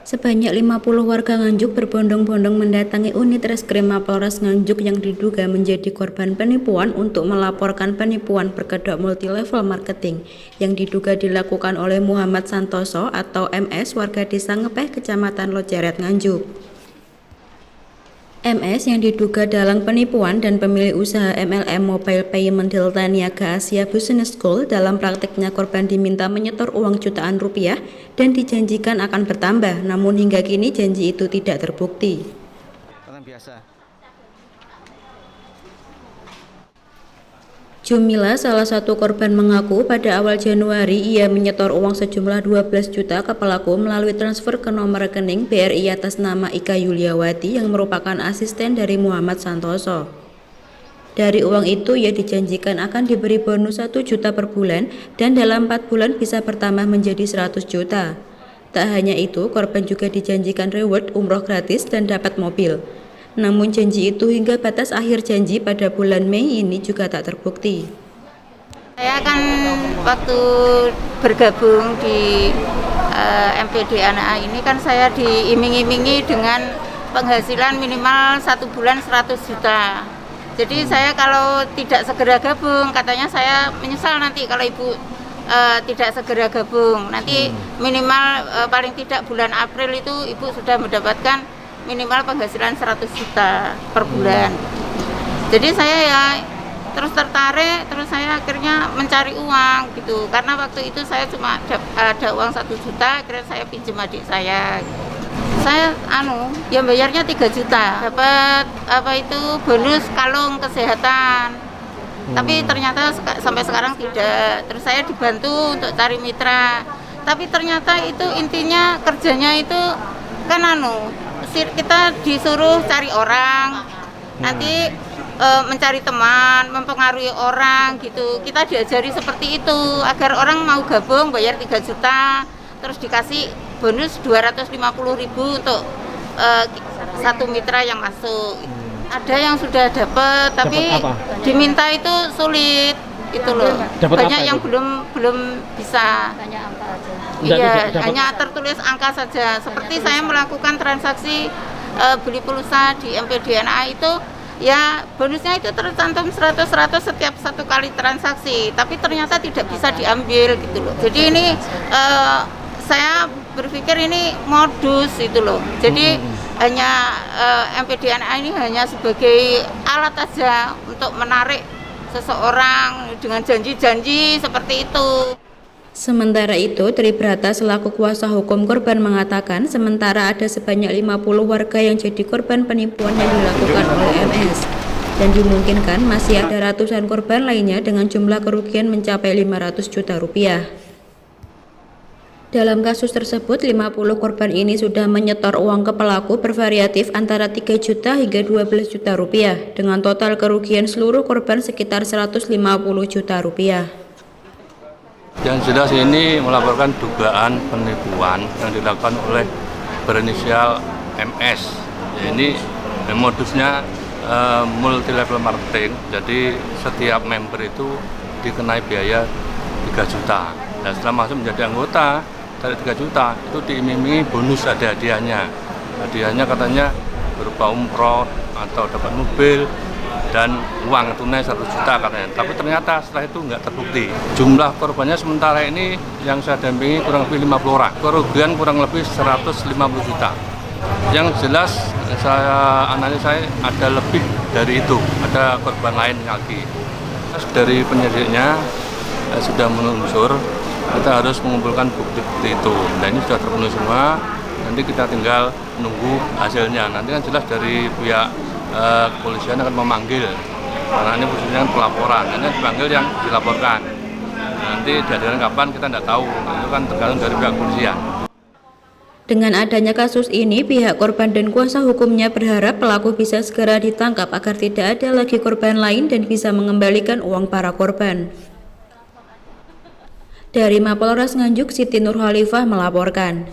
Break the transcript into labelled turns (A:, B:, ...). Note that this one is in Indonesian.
A: Sebanyak 50 warga Nganjuk berbondong-bondong mendatangi unit Reskrim Mapolres Nganjuk yang diduga menjadi korban penipuan untuk melaporkan penipuan berkedok multilevel marketing yang diduga dilakukan oleh Muhammad Santoso atau MS warga Desa Ngepeh, Kecamatan Loceret, Nganjuk. MS yang diduga dalang penipuan dan pemilik usaha MLM Mobile Payment Delta Niaga Asia Business School. Dalam praktiknya korban diminta menyetor uang jutaan rupiah dan dijanjikan akan bertambah, namun hingga kini janji itu tidak terbukti. Jumila, salah satu korban, mengaku pada awal Januari ia menyetor uang sejumlah 12 juta ke pelaku melalui transfer ke nomor rekening BRI atas nama Ika Yuliawati yang merupakan asisten dari Muhammad Santoso. Dari uang itu ia dijanjikan akan diberi bonus 1 juta per bulan dan dalam 4 bulan bisa bertambah menjadi 100 juta. Tak hanya itu, korban juga dijanjikan reward umroh gratis dan dapat mobil. Namun janji itu hingga batas akhir janji pada bulan Mei ini juga tak terbukti.
B: Saya kan waktu bergabung di MPD Anak ini kan saya diiming-imingi dengan penghasilan minimal 1 bulan 100 juta. Jadi saya kalau tidak segera gabung, katanya saya menyesal nanti kalau ibu tidak segera gabung. Nanti minimal paling tidak bulan April itu ibu sudah mendapatkan minimal penghasilan 100 juta per bulan. Jadi saya ya terus tertarik, terus saya akhirnya mencari uang gitu. Karena waktu itu saya cuma ada uang 1 juta, akhirnya saya pinjam adik saya. Saya ya bayarnya 3 juta. Dapat bonus kalung kesehatan. Tapi ternyata sampai sekarang tidak. Terus saya dibantu untuk cari mitra. Tapi ternyata itu intinya kerjanya itu kan kita disuruh cari orang, nanti mencari teman, mempengaruhi orang gitu. Kita diajari seperti itu agar orang mau gabung bayar 3 juta, terus dikasih bonus 250.000 untuk satu mitra yang masuk. Ada yang sudah dapat, tapi diminta itu sulit. Itu loh. Banyak yang belum bisa. Iya, hanya tertulis angka saja. Seperti saya melakukan transaksi beli pulsa di MPD NA itu, ya bonusnya itu tercantum 100 setiap satu kali transaksi, tapi ternyata tidak bisa diambil gitu loh. Jadi ini saya berpikir ini modus itu loh. Jadi hanya MPD NA ini hanya sebagai alat saja untuk menarik seseorang dengan janji-janji seperti itu.
A: Sementara itu, Tribrata selaku kuasa hukum korban mengatakan sementara ada sebanyak 50 warga yang jadi korban penipuan yang dilakukan oleh MS dan dimungkinkan masih ada ratusan korban lainnya dengan jumlah kerugian mencapai 500 juta rupiah. Dalam kasus tersebut, 50 korban ini sudah menyetor uang ke pelaku bervariatif antara 3 juta hingga 12 juta rupiah, dengan total kerugian seluruh korban sekitar 150 juta rupiah.
C: Yang jelas ini melaporkan dugaan penipuan yang dilakukan oleh berinisial MS. Ini modusnya multi level marketing, jadi setiap member itu dikenai biaya 3 juta. Dan setelah masuk menjadi anggota dari 3 juta itu diiming-imingi bonus, ada hadiahnya. Hadiahnya katanya berupa umroh atau dapat mobil dan uang tunai 1 juta katanya. Tapi ternyata setelah itu nggak terbukti. Jumlah korbannya sementara ini yang saya dampingi kurang lebih 50 orang. Kerugian kurang lebih 150 juta. Yang jelas saya analisa ada lebih dari itu, ada korban lain lagi. Dari penyidiknya sudah menelusur, kita harus mengumpulkan bukti-bukti itu. Dan ini sudah terpenuhi semua, nanti kita tinggal menunggu hasilnya. Nanti kan jelas dari pihak kepolisian akan memanggil, karena ini posisinya kan pelaporan, nanti dipanggil yang dilaporkan. Nanti dihadirkan kapan kita tidak tahu, itu kan tergantung dari pihak kepolisian.
A: Dengan adanya kasus ini, pihak korban dan kuasa hukumnya berharap pelaku bisa segera ditangkap agar tidak ada lagi korban lain dan bisa mengembalikan uang para korban. Dari Mapolres Nganjuk, Siti Nurhalifah melaporkan.